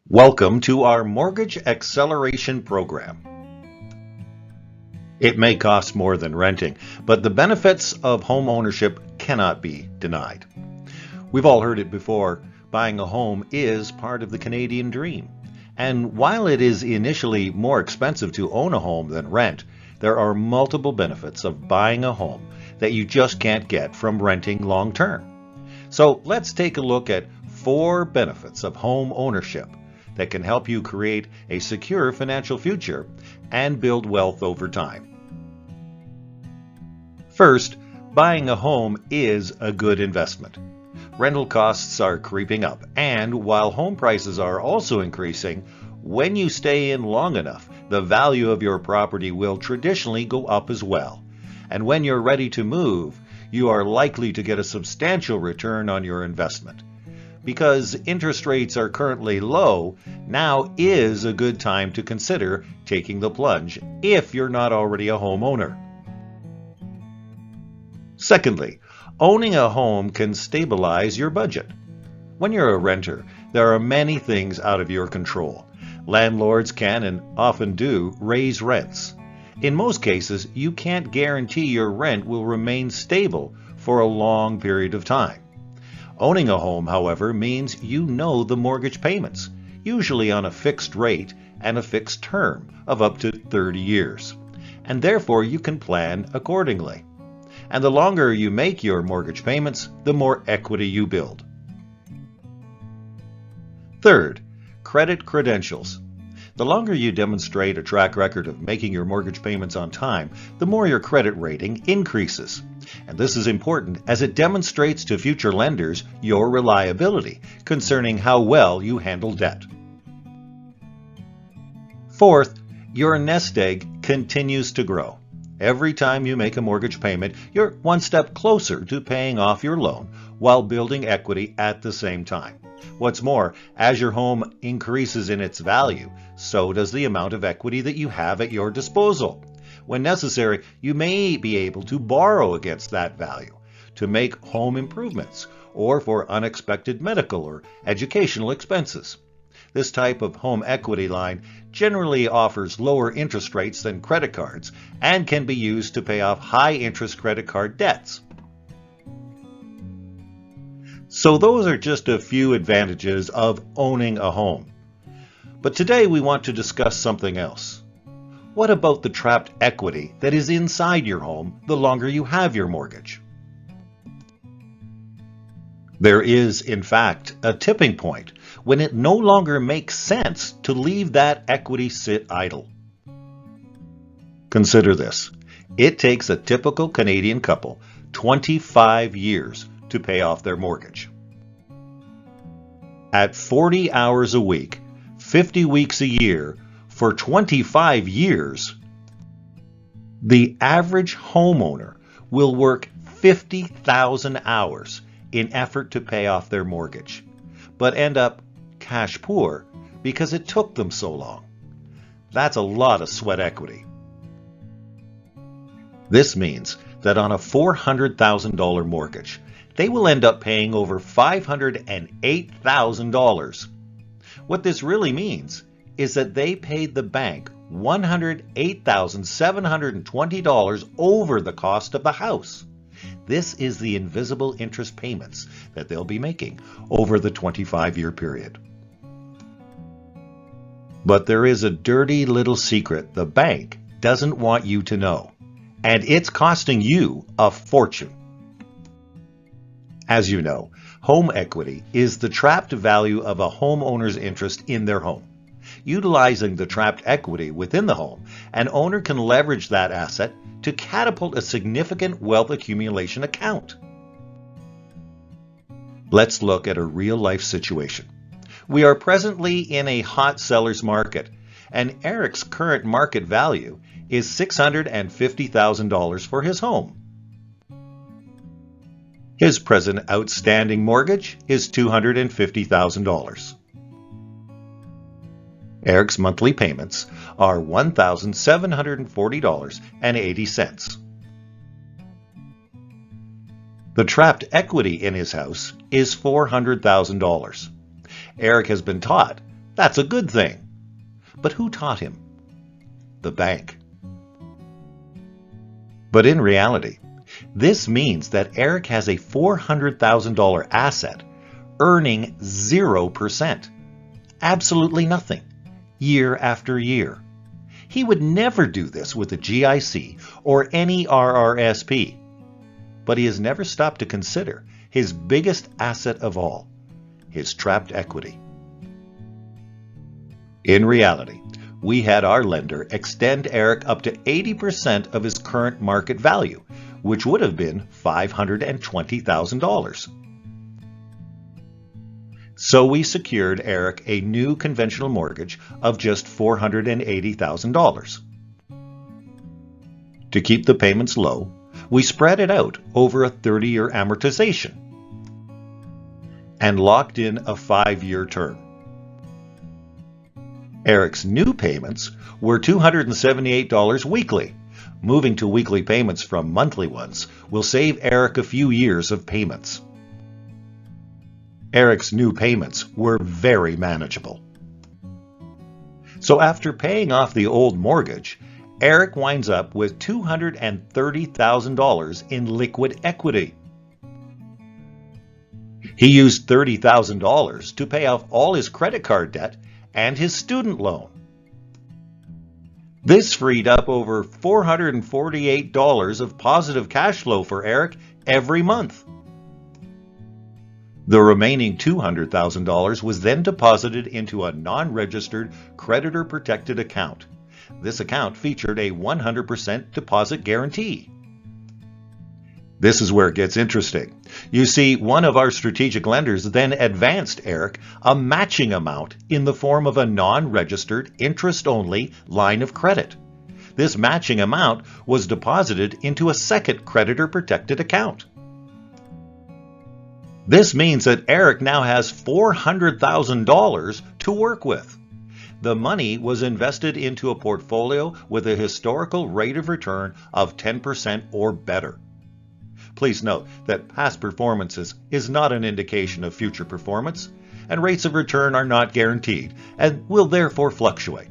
Welcome to our Mortgage Acceleration Program. It may cost more than renting, but the benefits of home ownership cannot be denied. We've all heard it before, buying a home is part of the Canadian dream. And while it is initially more expensive to own a home than rent, there are multiple benefits of buying a home that you just can't get from renting long term. So let's take a look at 4 benefits of home ownership that can help you create a secure financial future and build wealth over time. First, buying a home is a good investment. Rental costs are creeping up, and while home prices are also increasing, when you stay in long enough, the value of your property will traditionally go up as well. And when you're ready to move, you are likely to get a substantial return on your investment. Because interest rates are currently low, now is a good time to consider taking the plunge if you're not already a homeowner. Secondly, owning a home can stabilize your budget. When you're a renter, there are many things out of your control. Landlords can and often do raise rents. In most cases, you can't guarantee your rent will remain stable for a long period of time. Owning a home, however, means you know the mortgage payments, usually on a fixed rate and a fixed term of up to 30 years, and therefore you can plan accordingly. And the longer you make your mortgage payments, the more equity you build. Third, credit credentials. The longer you demonstrate a track record of making your mortgage payments on time, the more your credit rating increases. And this is important as it demonstrates to future lenders your reliability concerning how well you handle debt. Fourth, your nest egg continues to grow. Every time you make a mortgage payment, you're one step closer to paying off your loan while building equity at the same time. What's more, as your home increases in its value, so does the amount of equity that you have at your disposal. When necessary, you may be able to borrow against that value to make home improvements or for unexpected medical or educational expenses. This type of home equity line generally offers lower interest rates than credit cards and can be used to pay off high-interest credit card debts. So those are just a few advantages of owning a home. But today we want to discuss something else. What about the trapped equity that is inside your home the longer you have your mortgage? There is, in fact, a tipping point when it no longer makes sense to leave that equity sit idle. Consider this. It takes a typical Canadian couple 25 years to pay off their mortgage. At 40 hours a week, 50 weeks a year, for 25 years, the average homeowner will work 50,000 hours in effort to pay off their mortgage, but end up cash poor because it took them so long. That's a lot of sweat equity. This means that on a $400,000 mortgage, they will end up paying over $508,000. What this really means is that they paid the bank $108,720 over the cost of the house. This is the invisible interest payments that they'll be making over the 25-year period. But there is a dirty little secret the bank doesn't want you to know, and it's costing you a fortune. As you know, home equity is the trapped value of a homeowner's interest in their home. Utilizing the trapped equity within the home, an owner can leverage that asset to catapult a significant wealth accumulation account. Let's look at a real-life situation. We are presently in a hot seller's market, and Eric's current market value is $650,000 for his home. His present outstanding mortgage is $250,000. Eric's monthly payments are $1,740.80. The trapped equity in his house is $400,000. Eric has been taught That's a good thing. But who taught him? The bank. But in reality, this means that Eric has a $400,000 asset earning 0%. Absolutely nothing, year after year. He would never do this with a GIC or any RRSP. But he has never stopped to consider his biggest asset of all, his trapped equity. In reality, we had our lender extend Eric up to 80% of his current market value, which would have been $520,000. So we secured Eric a new conventional mortgage of just $480,000. To keep the payments low, we spread it out over a 30-year amortization and locked in a 5-year term. Eric's new payments were $278 weekly. Moving to weekly payments from monthly ones will save Eric a few years of payments. Eric's new payments were very manageable. So after paying off the old mortgage, Eric winds up with $230,000 in liquid equity. He used $30,000 to pay off all his credit card debt and his student loan. This freed up over $448 of positive cash flow for Eric every month. The remaining $200,000 was then deposited into a non-registered creditor-protected account. This account featured a 100% deposit guarantee. This is where it gets interesting. You see, one of our strategic lenders then advanced Eric a matching amount in the form of a non-registered, interest-only line of credit. This matching amount was deposited into a second creditor-protected account. This means that Eric now has $400,000 to work with. The money was invested into a portfolio with a historical rate of return of 10% or better. Please note that past performances is not an indication of future performance, and rates of return are not guaranteed and will therefore fluctuate.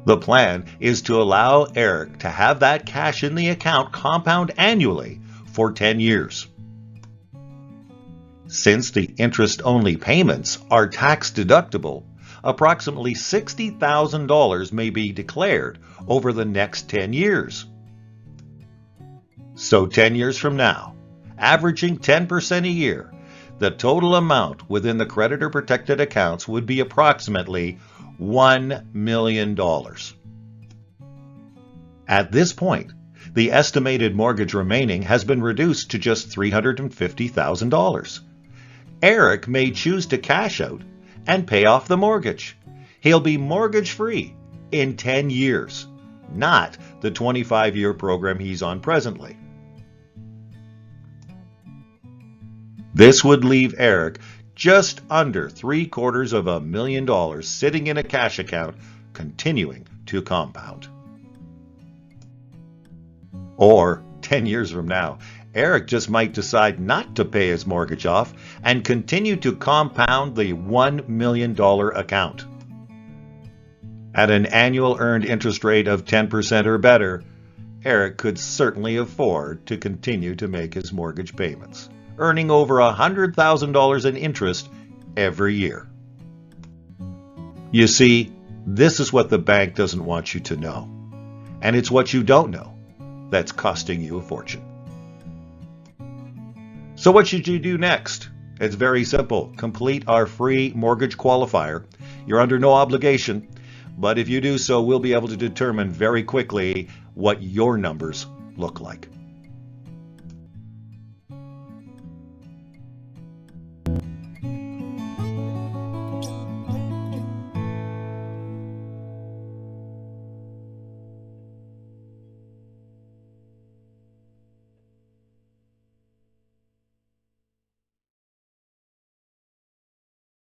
The plan is to allow Eric to have that cash in the account compound annually for 10 years. Since the interest-only payments are tax-deductible, approximately $60,000 may be declared over the next 10 years. So 10 years from now, averaging 10% a year, the total amount within the creditor-protected accounts would be approximately $1 million. At this point, the estimated mortgage remaining has been reduced to just $350,000. Eric may choose to cash out and pay off the mortgage. He'll be mortgage-free in 10 years, not the 25-year program he's on presently. This would leave Eric just under $750,000 sitting in a cash account, continuing to compound. Or 10 years from now, Eric just might decide not to pay his mortgage off and continue to compound the $1 million account. At an annual earned interest rate of 10% or better, Eric could certainly afford to continue to make his mortgage payments, earning over $100,000 in interest every year. You see, this is what the bank doesn't want you to know, and it's what you don't know that's costing you a fortune. So what should you do next? It's very simple. Complete our free mortgage qualifier. You're under no obligation, but if you do so, we'll be able to determine very quickly what your numbers look like.